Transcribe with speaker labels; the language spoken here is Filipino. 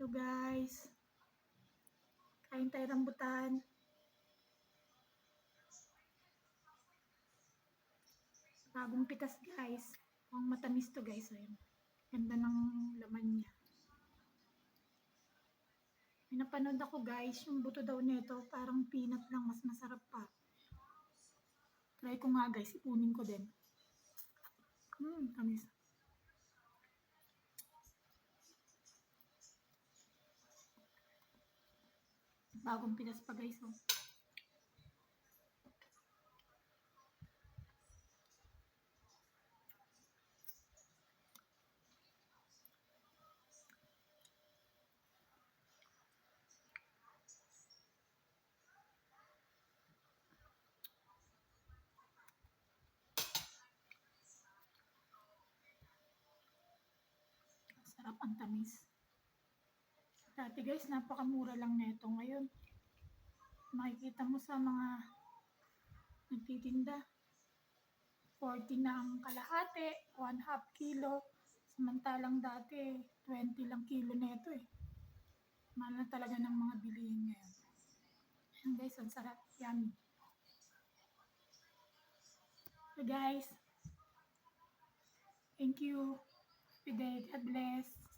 Speaker 1: So guys, kain tayo rambutan. Bagong pitas guys. Ang matamis to guys. Ayun. Ganda ng laman niya. May napanood ako guys, yung buto daw nito parang peanut lang, mas masarap pa. Try ko nga guys, ipunin ko din. Tamis. Bagong pitas pa guys. Oh. Sarap, ang tamis. Dati guys, napakamura lang nito. Ngayon, makikita mo sa mga nagtitinda. 40 na ang kalahati, 1/2 kilo. Samantalang dati, 20 lang kilo nito eh. Mahal na talaga ng mga bilihin ngayon. Ayan guys, ang sarap. Yummy. So guys, thank you. Happy day. God bless.